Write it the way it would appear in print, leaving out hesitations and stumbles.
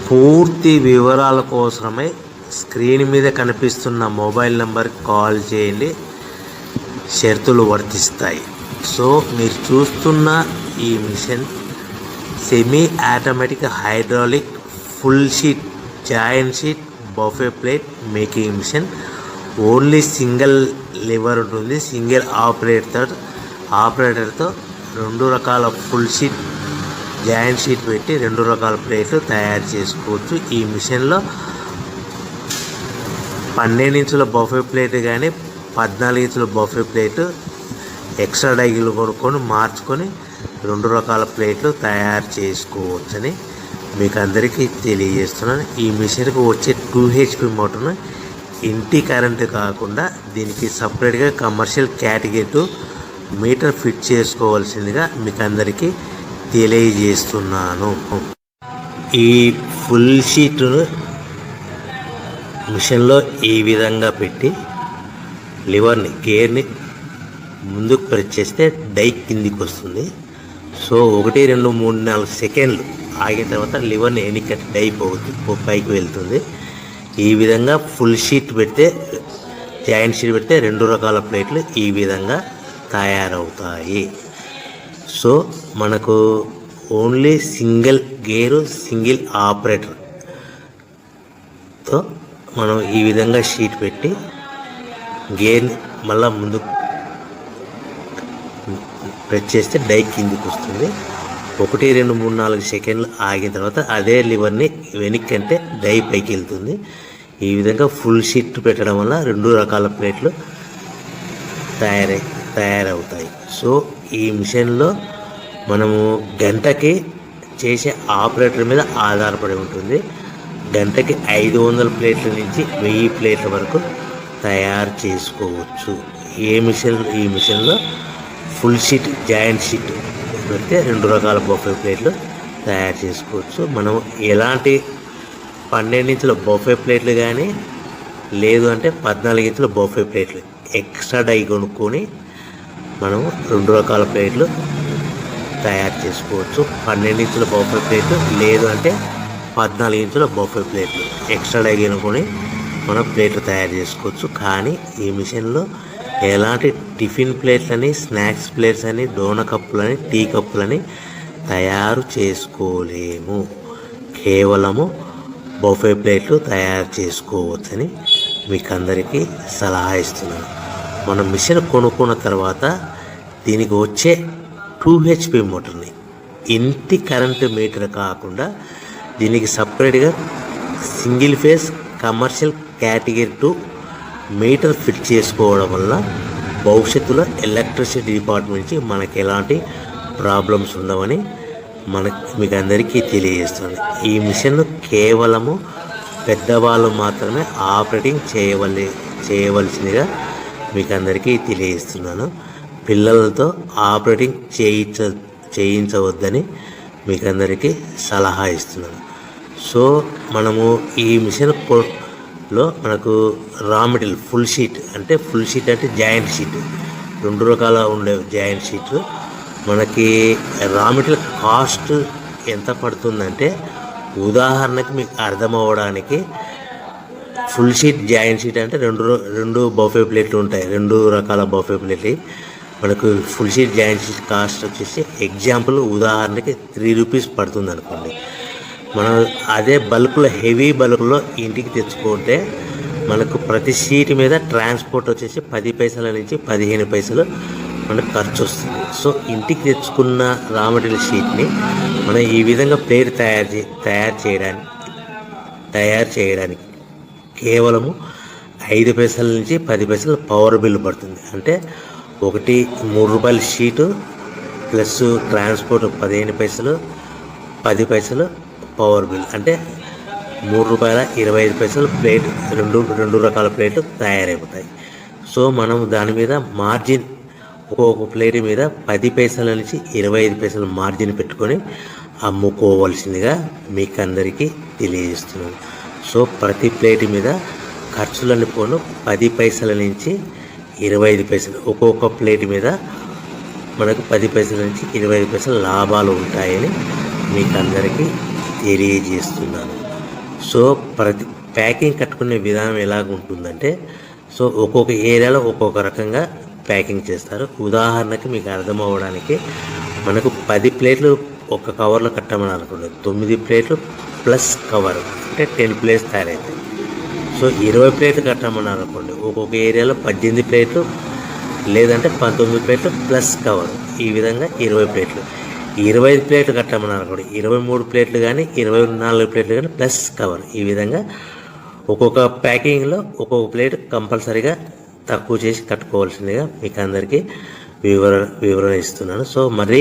పూర్తి వివరాల కోసమై స్క్రీన్ మీద కనిపిస్తున్న మొబైల్ నెంబర్కి కాల్ చేయండి, షరతులు వర్తిస్తాయి. సో మీరు చూస్తున్న ఈ machine semi automatic hydraulic full sheet joint sheet buffet plate making machine. Only single lever ఉంటుంది. సింగిల్ ఆపరేటర్తో 2 రకాల ఫుల్ షీట్ జాయింట్ షీట్ పెట్టి 2 రకాల ప్లేట్లు తయారు చేసుకోవచ్చు. ఈ మిషన్లో 12 ఇంచుల బఫే ప్లేట్ కానీ 14 ఇంచుల బఫే ప్లేట్ ఎక్స్ట్రా డైలు కొనుక్కొని మార్చుకొని 2 రకాల ప్లేట్లు తయారు చేసుకోవచ్చని మీకు అందరికీ తెలియజేస్తున్నాను. ఈ మిషన్కి వచ్చే 2 HP మోటార్ను ఇంటి కరెంటు కాకుండా దీనికి సపరేట్గా కమర్షియల్ కేటగిరీ 2 మీటర్ ఫిట్ చేసుకోవాల్సిందిగా మీకు అందరికీ తెలియజేస్తున్నాను. ఈ ఫుల్ షీట్ను మిషన్లో ఈ విధంగా పెట్టి గేర్ని ముందుకు ప్రెస్ చేస్తే డై కిందికి వస్తుంది. సో 1 2 3 4 సెకండ్లు ఆగిన తర్వాత లివర్ని ఎన్నికట్టి డై పైకి వెళ్తుంది. ఈ విధంగా ఫుల్ షీట్ పెడితే జాయింట్ షీట్ పెడితే 2 రకాల ప్లేట్లు ఈ విధంగా తయారవుతాయి. సో మనకు ఓన్లీ సింగిల్ గేరు సింగిల్ ఆపరేటర్తో మనం ఈ విధంగా షీట్ పెట్టి గేర్ని మళ్ళీ ముందుకు ప్రెస్ చేస్తే డై కిందికి వస్తుంది. 1 2 3 4 సెకండ్లు ఆగిన తర్వాత అదే లివర్ని వెనక్కి అంటే డై పైకి వెళ్తుంది. ఈ విధంగా ఫుల్ షీట్ పెట్టడం వల్ల 2 రకాల ప్లేట్లు తయారవుతాయి. సో ఈ మిషన్లో మనము గంటకి చేసే ఆపరేటర్ మీద ఆధారపడి ఉంటుంది. గంటకి 500 ప్లేట్ల నుంచి 1000 ప్లేట్ల వరకు తయారు చేసుకోవచ్చు. ఈ మిషన్లో ఫుల్ షీట్ జాయింట్ షీట్ పెడితే 2 రకాల బఫే ప్లేట్లు తయారు చేసుకోవచ్చు. మనం ఎలాంటి 12 ఇంచుల బఫే ప్లేట్లు కానీ లేదు అంటే 14 ఇంచుల బఫే ప్లేట్లు ఎక్స్ట్రా డై కొనుక్కొని మనం 2 రకాల ప్లేట్లు తయారు చేసుకోవచ్చు. 12 ఇంచుల బఫే ప్లేట్లు లేదు అంటే 14 ఇంచుల బఫే ప్లేట్లు ఎక్స్ట్రా డై కొనుక్కొని మనం ప్లేట్లు తయారు చేసుకోవచ్చు. కానీ ఈ మిషన్లో ఎలాంటి టిఫిన్ ప్లేట్లని, స్నాక్స్ ప్లేట్స్ అని, డోన కప్పులని, టీ కప్పులని తయారు చేసుకోలేము. కేవలము బఫే ప్లేట్లు తయారు చేసుకోవచ్చని మీకు అందరికీ సలహా ఇస్తున్నాను. మనం మిషన్ కొనుక్కున్న తర్వాత దీనికి వచ్చే 2 HP మోటార్ని ఇంటి కరెంటు మీటర్ కాకుండా దీనికి సపరేట్గా single phase commercial category 2 metre fit చేసుకోవడం వల్ల భవిష్యత్తులో ఎలక్ట్రిసిటీ డిపార్ట్మెంట్ నుంచి మనకి ఎలాంటి ప్రాబ్లమ్స్ ఉండవని మీకు అందరికీ తెలియజేస్తుంది. ఈ మిషన్ కేవలము పెద్దవాళ్ళు మాత్రమే ఆపరేటింగ్ చేయవలసిందిగా మీకు అందరికీ తెలియజేస్తున్నాను. పిల్లలతో ఆపరేటింగ్ చేయించవద్దని మీకు అందరికీ సలహా ఇస్తున్నాను. సో మనము ఈ మిషన్లో మనకు రా మెటీరియల్ ఫుల్ షీట్ అంటే జాయింట్ షీట్ 2 రకాల ఉండే జాయింట్ షీట్ మనకి రా మెటీరియల్ కాస్ట్ ఎంత పడుతుందంటే ఉదాహరణకి మీకు అర్థమవ్వడానికి ఫుల్ షీట్ జాయింట్ షీట్ అంటే 2 బఫే ప్లేట్లు ఉంటాయి. 2 రకాల బఫే ప్లేట్లు మనకు full sheet joint sheet cost వచ్చేసి ఎగ్జాంపుల్ ఉదాహరణకి 3 రూపీస్ పడుతుంది అనుకోండి. మనం అదే బల్క్లో హెవీ బల్క్లో ఇంటికి తెచ్చుకుంటే మనకు ప్రతి షీట్ మీద ట్రాన్స్పోర్ట్ వచ్చేసి 10 పైసల నుంచి 15 పైసలు మనకు ఖర్చు వస్తుంది. సో ఇంటికి తెచ్చుకున్న రా మెటీరియల్ షీట్ని మనం ఈ విధంగా ప్లేట్ తయారు చేయడానికి కేవలము 5 పైసల నుంచి 10 పైసలు పవర్ బిల్ పడుతుంది. అంటే 3 రూపాయల షీటు ప్లస్ ట్రాన్స్పోర్ట్ 15 పైసలు 10 పైసలు పవర్ బిల్ అంటే 3 రూపాయల 25 పైసలు ప్లేట్ 2 రకాల ప్లేట్లు తయారైపోతాయి. సో మనం దాని మీద మార్జిన్ ఒక్కొక్క ప్లేట్ మీద 10 పైసల నుంచి 25 పైసలు మార్జిన్ పెట్టుకొని అమ్ముకోవాల్సిందిగా మీకు అందరికీ తెలియజేస్తున్నాను. సో ప్రతి ప్లేట్ మీద ఖర్చులన్నీ పోను 10 పైసల నుంచి 25 పైసలు ఒక్కొక్క ప్లేట్ మీద మనకు 10 పైసల నుంచి 25 పైసలు లాభాలు ఉంటాయని మీకు అందరికీ తెలియజేస్తున్నాను. సో ప్రతి ప్యాకింగ్ కట్టుకునే విధానం ఎలాగ ఉంటుందంటే, సో ఒక్కొక్క ఏరియాలో ఒక్కొక్క రకంగా ప్యాకింగ్ చేస్తారు. ఉదాహరణకి మీకు అర్థం అవ్వడానికి, మనకు 10 ప్లేట్లు ఒక కవర్లో కట్టమని అనుకోండి, 9 ప్లేట్లు ప్లస్ కవర్ అంటే 10 ప్లేట్స్ తయారవుతాయి. సో 20 ప్లేట్లు కట్టమని అనుకోండి, ఒక్కొక్క ఏరియాలో 18 ప్లేట్లు లేదంటే 19 ప్లేట్లు ప్లస్ కవర్, ఈ విధంగా 20 ప్లేట్లు. 25 ప్లేట్లు కట్టమని అనుకోండి, 23 ప్లేట్లు కానీ 24 ప్లేట్లు కానీ ప్లస్ కవర్, ఈ విధంగా ఒక్కొక్క ప్యాకింగ్లో ఒక్కొక్క ప్లేట్ కంపల్సరీగా తక్కువ చేసి కట్టుకోవాల్సిందిగా మీకు అందరికీ వివరణ ఇస్తున్నాను. సో మరి